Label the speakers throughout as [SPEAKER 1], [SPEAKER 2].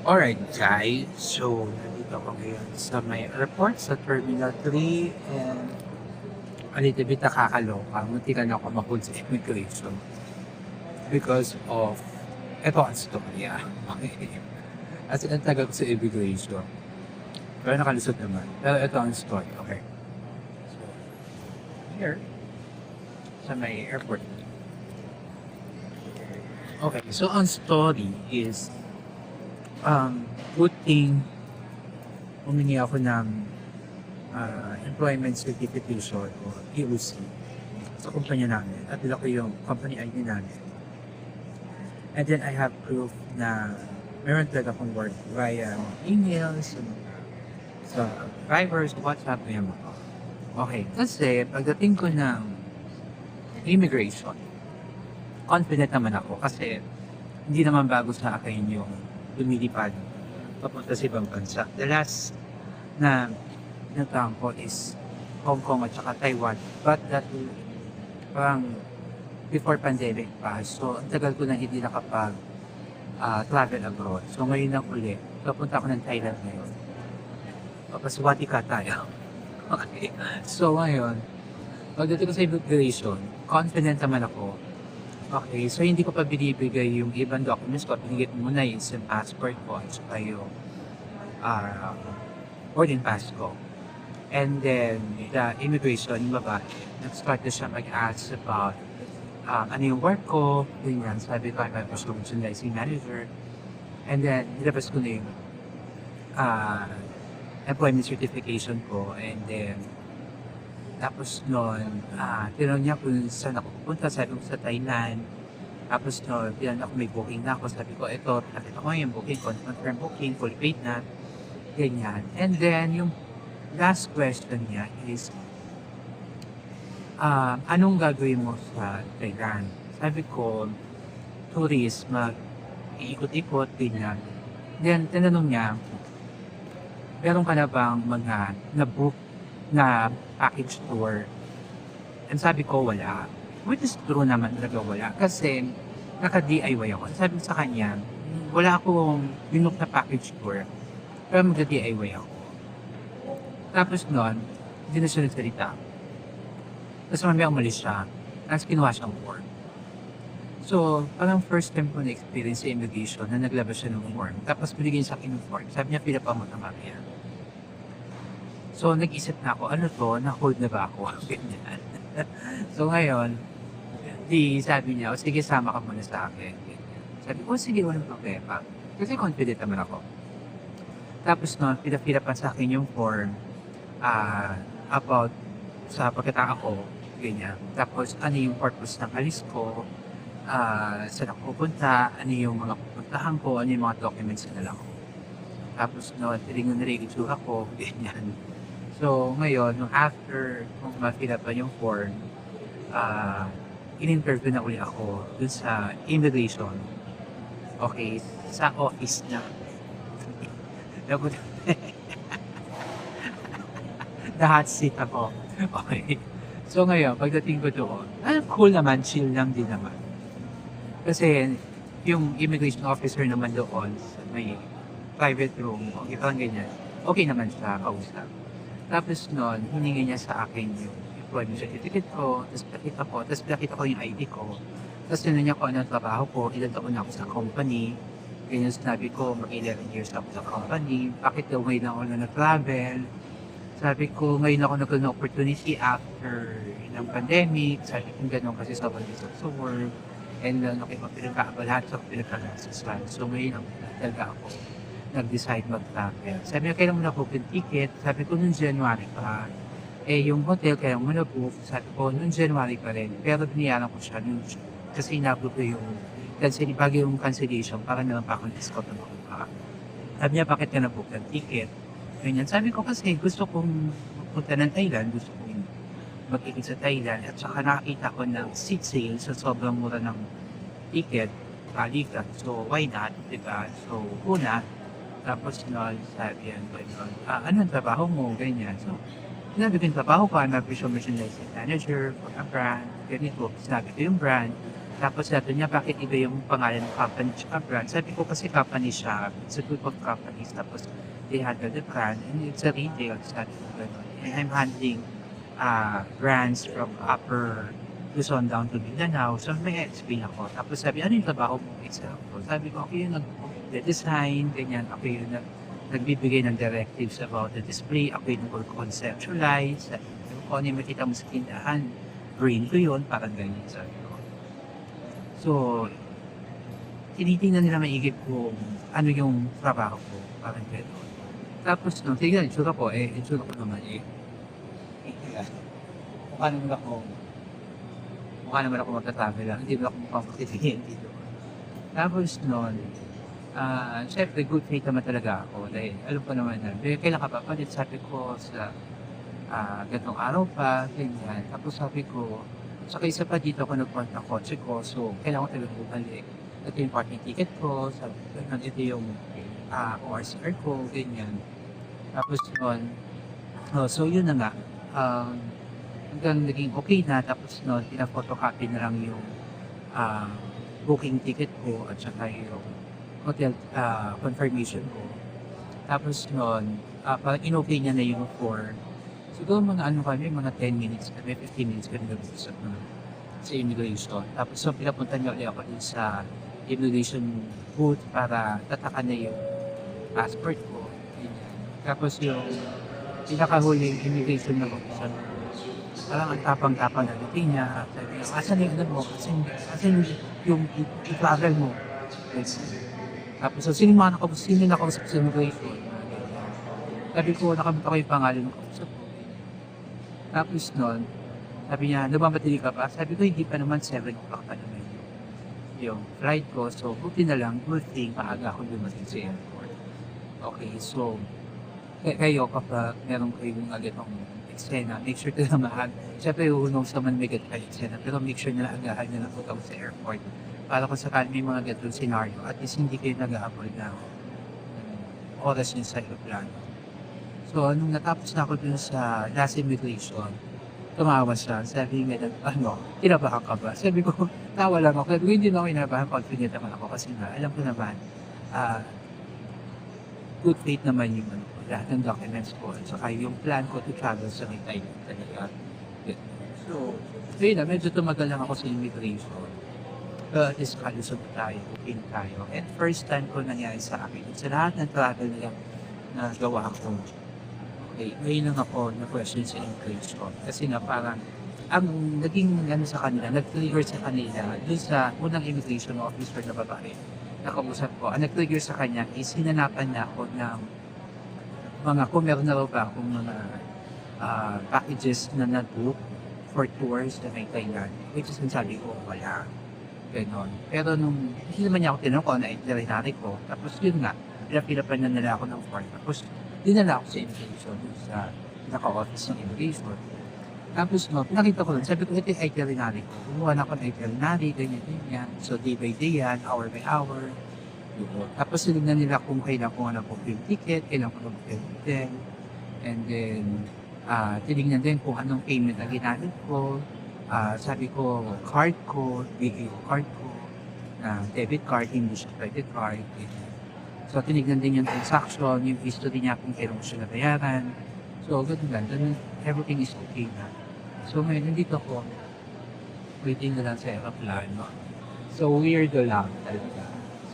[SPEAKER 1] Alright guys, so nandito ako ngayon sa may airport sa Terminal 3 and a little bit nakakaloka. Muntikan ako mapunta sa immigration because of eto ang storya. Okay. As in, ang tagal ko sa immigration. Pero nakalusot naman. Pero ito ang story. Okay. So, here, sa may airport. Okay, so ang story is good thing humingi ako ng employment certification o EOC sa kumpanya namin at nila ko yung company ID namin. And then I have proof na meron talaga akong work via emails, sa drivers, WhatsApp, ganyan mo. Okay, kasi pagdating ko ng immigration, confident naman ako kasi hindi naman bago sa akin yung lumilipad papunta sa ibang bansa. The last na pinuntahan ko is Hong Kong at saka Taiwan. But that parang before pandemic pa. So, ang tagal ko na hindi nakapag travel abroad. So, ngayon lang ulit. Papunta ako ng Thailand ngayon. Tapos, wati ka tayo. Okay. So, ngayon, pagdating ko sa immigration, confident naman ako. Okay, so hindi ko pa binibigay yung ibang documents ko. Binigay ko muna yung passport ko at saka yung boarding pass ko. And then, the immigration, yung babae, nag-start na siya mag-ask about ano yung work ko, ganyan. Sabi ko, I'm a merchandising manager. And then, nilabas ko na yung employment certification ko. And then, tapos noon, tinanong niya kung saan ako pupunta. Sabi ko sa Thailand. Tapos noon, tinanong ako may booking na ako. Sabi ko, ito, nakita ko yung booking, confirm booking, full paid na. Ganyan. And then, yung last question niya is, anong gagawin mo sa Thailand? Sabi ko, tourist, mag-iikot-ikot, ganyan. Then, tinanong niya, meron ka na bang mga na-book na package tour? And sabi ko, wala. Which is true naman talaga wala. Kasi, naka-DIY ako. Sabi ko sa kanya, wala akong binook na package tour. Pero mag-DIY ako. Tapos noon, hindi na siya nagsalita. Tapos mamaya umalis siya. Tapos kinuha siyang form. So, parang first time ko na-experience sa immigration na naglabas siya ng form. Tapos binigyan sa akin ng form. Sabi niya, pila pa mo na mamaya. So, nag-isip na ako, ano to? Na-hold na ba ako? Ganyan. So, ngayon, sabi niya, o sige, sama ka muna sa akin. Ganyan. Sabi ko, sige, walang problema. Kasi confident naman ako. Tapos noon, pila-pila pa sa akin yung form about sa pagkatao ko. Ganyan. Tapos, ano yung purpose ng alis ko? Saan ako pupunta? Ano yung mga pupuntahan ko? Ano yung mga documents na dala ko? Tapos noon, tinignan na rin yung itsura ko. Ganyan. So, ngayon, nung after kung ma-fill up pa yung form, in-interview na uli ako dun sa immigration. Okay, sa office na. Na-hot seat ako. Okay. So, ngayon, pagdating ko doon, cool naman, chill lang din naman. Kasi, yung immigration officer naman doon, may private room, okay, parang ganyan. Okay naman siya, kausap. Tapos noon, hiningi niya sa akin yung employment certificate ko, tapos nakita ko yung ID ko. Tapos tinanong niya kung ano ang trabaho ko, ilan taon na ako sa company. Ganyan sinabi ko, mag-11 years ako sa company. Bakit daw ngayon ako na nag-travel? Sabi ko, ngayon ako nagkaroon ng opportunity after ng pandemic. Sabi ko, gano'n kasi sobrang busy sa work. And then, okay, pinagkakabalahan sa pinagkakasusan. So ngayon ang talaga ako nag-decide mag-travel. Sabi niya, kailan mo na-book yung ticket? Sabi ko, noong January pa. Yung hotel, kailan mo na-book? Sabi ko, noong January pa rin. Pero biniyaran ko siya kasi inabot ko yung bago yung cancellation para naman pa akong discount na makuha. Sabi niya, bakit ka na-book ng ticket? Ganyan. Sabi ko kasi, gusto kong magpunta ng Thailand. Gusto kong mag-ikot sa Thailand. At saka nakakita ko ng seat sale sa sobrang mura ng ticket. Balikan. So, why not? Diba? So, una, tapos noon, sabi yan ko noon, anong trabaho mo? Ganyan. So, sinabi ko yung trabaho ko, I'm a visual merchandising manager for a brand. Ganito, sinabi ko yung brand. Tapos sabi niya, bakit iba yung pangalan ng company tsaka brand? Sabi ko, kasi company siya. It's a group of companies. Tapos they handle the brand and it's a retail. Sabi ko gano'n. And I'm handling brands from Upper Luzon down to Mindanao. So may explain ako. Tapos sabi, ano yung trabaho mo? Example. Sabi ko, ako yung nag-design, ganyan. Ako yung nagbibigay ng directives about the display. Ako yung nag-conceptualize. Sabi ko, kung ano yung makita mo sa tindahan, brain ko yun, parang ganyan. Sabi ko. So, tinitingnan nila maigit kung ano yung trabaho ko. Parang gano'n. Tapos, nung tingnan, itsura ko, itsura ko naman mukha naman ako magta-travel lang. Hindi naman ako mukhang makititingin dito. Tapos nun, syempre good faith naman talaga ako dahil alam ko naman na, kailan ka ba palit? Sabi ko sa ganitong araw pa, ganyan. Tapos sabi ko, saka isa pa dito ako nag-park ng kotse ko, so kailangan ko talaga bumalik. Ito yung parking ticket ko, sabi ko, ito yung ORCR ko, ganyan. Tapos nun, so yun na nga, hanggang naging okay na, tapos nun, pina-photocopy na lang yung booking ticket ko at saka yung hotel confirmation ko. Tapos nun, parang in-okay niya na yung for siguro mga ano kami, mga 10 minutes kami, 15 minutes kami nag-usap na sa immigration. Tapos so, pinapunta niya ulit ako dun sa immigration booth para tatakan na yung passport ko. Tapos yung pinakahuling immigration na officer, parang ang tapang-tapang na dating niya. Sabi niya, asan yung ano mo? Asan yung travel mo? Tapos so, sino nakausap sa immigration? Sabi ko, nakamit ako yung pangalan ng kausap ko. Tapos nun, sabi niya, nagmamadali ka pa? Sabi ko, hindi pa naman 7 o'clock pa naman yung flight ko. So, buti na lang, good thing, maaga ako dumating sa airport. Okay, so, kayo kapag meron kayong agad ng eksena, make sure na mahal. Siyempre, who knows naman may ganit kayo eksena, pero make sure na agahan na napunta sa airport. Para kung sakali may mga ganitong scenario, at least hindi kayo nag-aabol na oras niyo sa aeroplano. So, nung natapos na ako dun sa last immigration, tumawa siya. Sabi niya, kinabahan ka ba? Sabi ko, tawa lang ako. Sabi ko, hindi na ako inabahan. Confident naman ako kasi nga, alam ko naman, good faith naman yung lahat ng documents ko. At saka yung plan ko to travel sa Thailand talaga. So, yun na, medyo tumagal lang ako sa immigration. Disqualified tayo, in tayo. And first time ko nangyari sa akin. Sa lahat ng travel na gawa ko, okay, ngayon lang ako na-question sa immigration. Kasi nga parang, ang naging sa kanila, nag-trigger sa kanila, dun sa unang immigration officer na babae, nakausap ko, ang nag-trigger sa kanya is hinanapan na ako ng mga, kung meron na raw ba akong mga packages na nag-book for tours na may Thailand, which is sabi ko, wala. Ganon. Pero nung, hindi naman niya ako tinanong kung ano itinerary ko, tapos yun nga, pinapilapan na nila ako ng form. Tapos, dinala ako sa immigration sa naka-office ng immigration. Tapos no, pinakita ko lang, sabi ko, ito yung itinerary ko. Kumuha na ako ng itinerary, ganyan. So, day by day yan, hour by hour. Tapos, sinignan nila kung kailan ko na po yung ticket, kailan ko na po yung hotel. And then, tinignan din kung anong payment na ginamit ko. Sabi ko, card ko, BPO card ko, debit card, hindi siya credit card. So, tinignan din yung transaction, yung history niya kung kailan ko siya nabayaran. So, ganun lang. Everything is okay na. So, ngayon, nandito ko, waiting na lang sa aeroplano. So, weirdo lang talaga.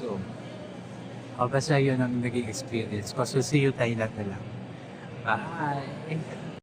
[SPEAKER 1] So, basta yun ang naging experience ko. So, see you Thailand na lang. Bye!